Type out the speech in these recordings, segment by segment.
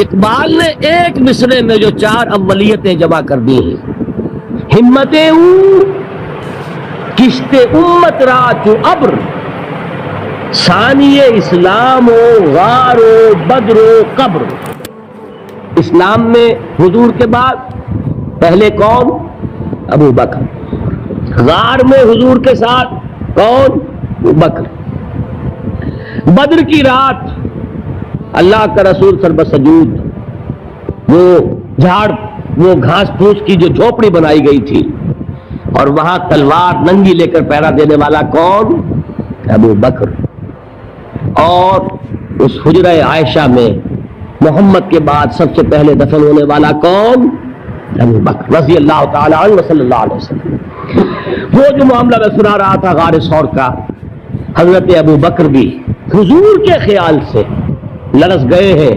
اقبال نے ایک مصرے میں جو 4 اولیتیں جمع کر دی ہیں، ہمتیں او کشت امت را چو ابر، ثانی اسلام و غار و بدر و قبر۔ اسلام میں حضور کے بعد پہلے کون؟ ابو بکر۔ غار میں حضور کے ساتھ کون؟ ابو بکر۔ بدر کی رات اللہ کا رسول سر بسجود، وہ جھاڑ، وہ گھاس پھوس کی جو جھوپڑی بنائی گئی تھی، اور وہاں تلوار ننگی لے کر پہرا دینے والا کون؟ ابو بکر۔ اور اس حجرہ عائشہ میں محمد کے بعد سب سے پہلے دفن ہونے والا کون؟ ابو بکر رضی اللہ تعالی عنہ وصلی اللہ علیہ وسلم۔ وہ جو معاملہ میں سنا رہا تھا غار ثور کا، حضرت ابو بکر بھی حضور کے خیال سے لرز گئے ہیں۔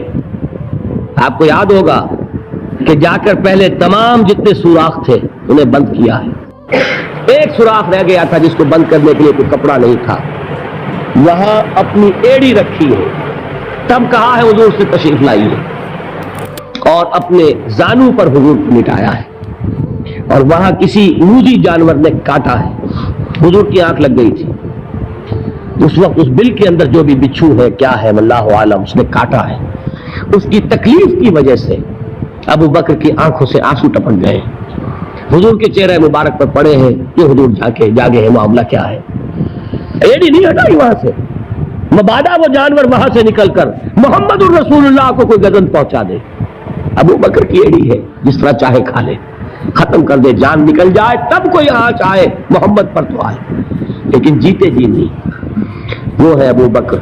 آپ کو یاد ہوگا کہ جا کر پہلے تمام جتنے سوراخ تھے انہیں بند کیا ہے، ایک سوراخ رہ گیا تھا جس کو بند کرنے کے لیے کوئی کپڑا نہیں تھا، وہاں اپنی ایڑی رکھی ہے، تب کہا ہے حضور سے تشریف لائیے، اور اپنے زانو پر حضور کو مٹایا ہے، اور وہاں کسی موذی جانور نے کاٹا ہے، حضور کی آنکھ لگ گئی تھی، اس وقت اس بل کے اندر جو بھی بچھو ہے کیا ہے واللہ عالم، اس نے کاٹا ہے، اس کی تکلیف کی وجہ سے ابو بکر کی آنکھوں سے آنسو ٹپک گئے، حضور کے چہرے مبارک پر پڑے ہیں کہ حضور جاگے ہیں، معاملہ کیا ہے؟ ایڑی نہیں ہٹائی وہاں سے، مبادا وہ جانور وہاں سے نکل کر محمد الرسول اللہ کو کوئی گزن پہنچا دے، ابو بکر کی ایڑی ہے، جس طرح چاہے کھا لے، ختم کر دے، جان نکل جائے تب کوئی آنچ آئے محمد پر تو آئے، لیکن جیتے جی نہیں۔ وہ ہے ابو بکر۔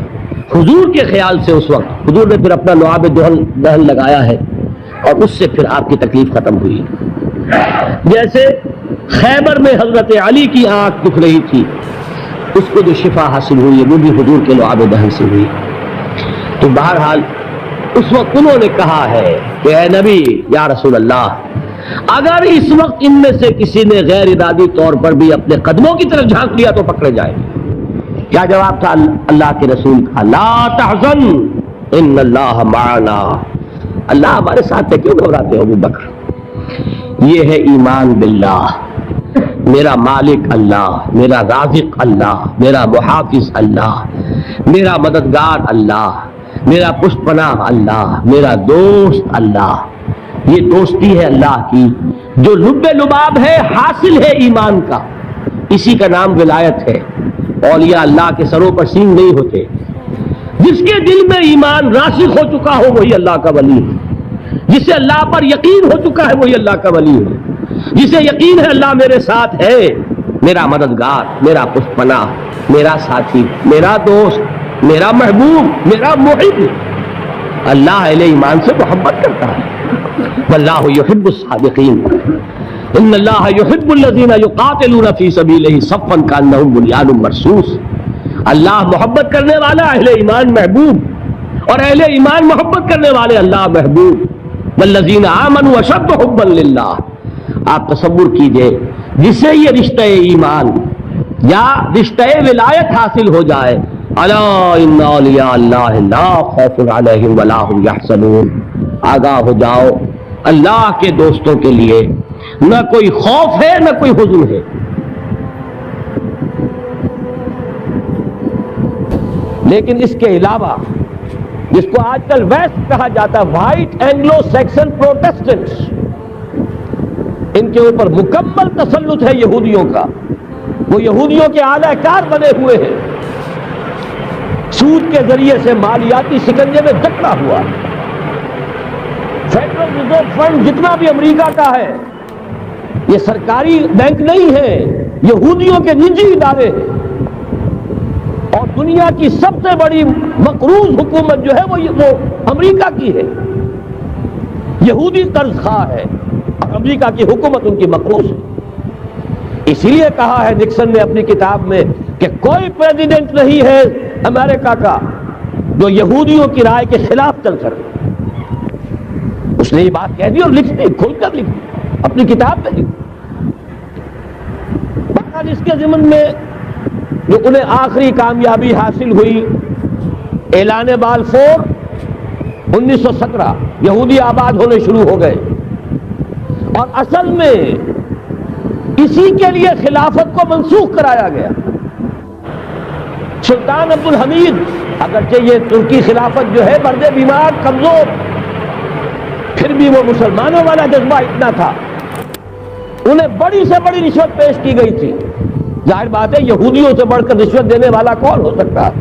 حضور کے خیال سے اس وقت حضور نے پھر اپنا لعاب دہن لگایا ہے، اور اس سے پھر آپ کی تکلیف ختم ہوئی۔ جیسے خیبر میں حضرت علی کی آنکھ دکھ رہی تھی، اس کو جو شفا حاصل ہوئی ہے وہ بھی حضور کے لعاب دہن سے ہوئی۔ تو بہرحال اس وقت انہوں نے کہا ہے کہ اے نبی یا رسول اللہ، اگر اس وقت ان میں سے کسی نے غیر ارادی طور پر بھی اپنے قدموں کی طرف جھانک لیا تو پکڑے جائیں گے۔ کیا جواب تھا اللہ کے رسول کا؟ لا تحزن ان اللہ معنا، اللہ ہمارے ساتھ ہے، کیوں گھبراتے ہو ابو بکر؟ یہ ہے ایمان باللہ، میرا مالک اللہ، میرا رازق اللہ، میرا محافظ اللہ، میرا مددگار اللہ، میرا پشت پناہ اللہ، میرا دوست اللہ۔ یہ دوستی ہے اللہ کی جو لب لباب ہے، حاصل ہے ایمان کا، اسی کا نام ولایت ہے۔ اولیاء اللہ کے سروں پر سینگ نہیں ہوتے، جس کے دل میں ایمان راسخ ہو چکا ہو وہی اللہ کا ولی ہے، جسے اللہ پر یقین ہو چکا ہے وہی اللہ کا ولی ہے، جسے یقین ہے اللہ میرے ساتھ ہے، میرا مددگار، میرا پشت پناہ، میرا ساتھی، میرا دوست، میرا محبوب، میرا محب، اللہ اہل ایمان سے محبت کرتا ہے۔ واللہ یحب الصادقین، ان اللہ یحب الذین یقاتلون فی سبیلہ صفا کانہم بنیان مرصوص۔ اللہ محبت کرنے والا، اہل ایمان محبوب، اور اہل ایمان محبت کرنے والے اللہ محبوب۔ والذین آمنوا اشد حبا للہ۔ آپ تصور کیجئے جسے یہ رشتہ ایمان یا رشتہ ولایت حاصل ہو جائے، الا ان اولیاء اللہ لا خوف علیہم ولا هم یحزنون، آگاہ ہو جاؤ، اللہ کے دوستوں کے لیے نہ کوئی خوف ہے نہ کوئی حزن ہے۔ لیکن اس کے علاوہ جس کو آج کل ویسٹ کہا جاتا ہے، وائٹ اینگلو سیکسن پروٹیسٹنٹس، ان کے اوپر مکمل تسلط ہے یہودیوں کا، وہ یہودیوں کے اعلی کار بنے ہوئے ہیں، سود کے ذریعے سے مالیاتی شکنجے میں جکڑا ہوا۔ فیڈرل ریزرو فنڈ جتنا بھی امریکہ کا ہے، یہ سرکاری بینک نہیں ہے، یہودیوں کے نجی ادارے ہیں، اور دنیا کی سب سے بڑی مقروض حکومت جو ہے وہ امریکہ کی ہے، یہودی قرض خواہ ہے، اور امریکہ کی حکومت ان کی مقروض ہے۔ اسی لیے کہا ہے نکسن نے اپنی کتاب میں کہ کوئی پریزیڈنٹ نہیں ہے امریکہ کا جو یہودیوں کی رائے کے خلاف چل کر، اس نے یہ بات کہہ دی اور لکھ دی، کھل کر لکھ دی اپنی کتاب میں لکھ۔ اس کے ضمن میں جو انہیں آخری کامیابی حاصل ہوئی، اعلان بالفور 1917 یہودی آباد ہونے شروع ہو گئے، اور اصل میں اسی کے لیے خلافت کو منسوخ کرایا گیا۔ سلطان عبد الحمید، اگرچہ یہ ترکی خلافت جو ہے مرد بیمار کمزور، پھر بھی وہ مسلمانوں والا جذبہ اتنا تھا، انہیں بڑی سے بڑی رشوت پیش کی گئی تھی۔ ظاہر بات ہے یہودیوں سے بڑھ کر رشوت دینے والا کون ہو سکتا ہے،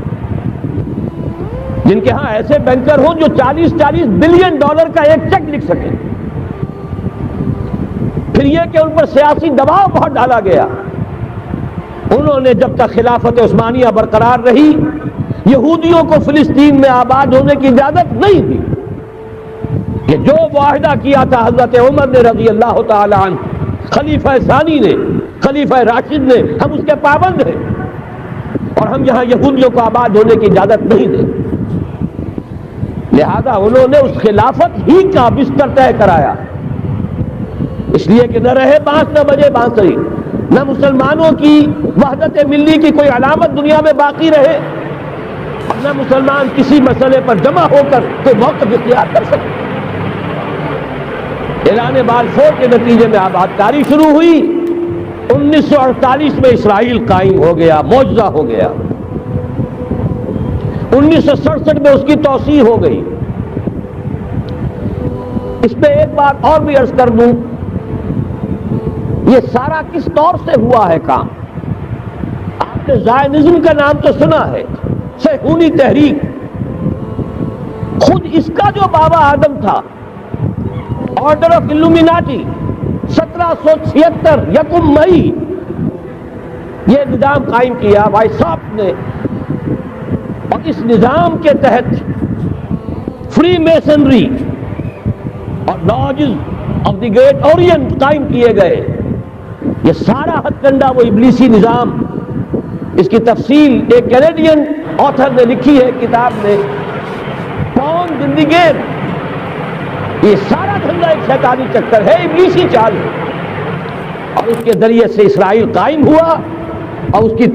جن کے ہاں ایسے بینکر ہوں جو 40 بلین ڈالر کا ایک چیک لکھ سکیں۔ پھر یہ کہ ان پر سیاسی دباؤ بہت ڈالا گیا۔ انہوں نے جب تک خلافت عثمانیہ برقرار رہی، یہودیوں کو فلسطین میں آباد ہونے کی اجازت نہیں دی۔ کہ جو معاہدہ کیا تھا حضرت عمر نے رضی اللہ تعالی عنہ، خلیفہ ثانی نے، خلیفہ راشد نے، ہم اس کے پابند ہیں، اور ہم یہاں یہودیوں کو آباد ہونے کی اجازت نہیں دیں۔ لہذا انہوں نے اس خلافت ہی کا بستر طے کرایا، اس لیے کہ نہ رہے بانس نہ بجے بانسری، نہ مسلمانوں کی وحدت ملی کی کوئی علامت دنیا میں باقی رہے، اور نہ مسلمان کسی مسئلے پر جمع ہو کر کوئی موقف اختیار کر سکے۔ اعلان بلفور کے نتیجے میں آباد کاری شروع ہوئی۔ 1948 میں اسرائیل قائم ہو گیا، معجزہ ہو گیا۔ 1967 میں اس کی توسیع ہو گئی۔ اس پہ ایک بات اور بھی عرض کر دوں، یہ سارا کس طور سے ہوا ہے کام؟ آپ نے زائنزم کا نام تو سنا ہے، صہیونی تحریک۔ خود اس کا جو بابا آدم تھا، آرڈر آف الومیناٹی، 1776 یکم مئی یہ نظام قائم کیا وائساپ نے، اور اس نظام کے تحت فری میسنری اور lodges of the great Orient قائم کیے گئے۔ یہ سارا ہتھ کنڈا وہ ابلیسی نظام، اس کی تفصیل ایک کینیڈین آتھر نے لکھی ہے کتاب میں، پون زندگیر۔ یہ سارا دھندا ایک شیطانی چکر ہے، ابلیسی چال ہے، اور اس کے ذریعے سے اسرائیل قائم ہوا، اور اس کی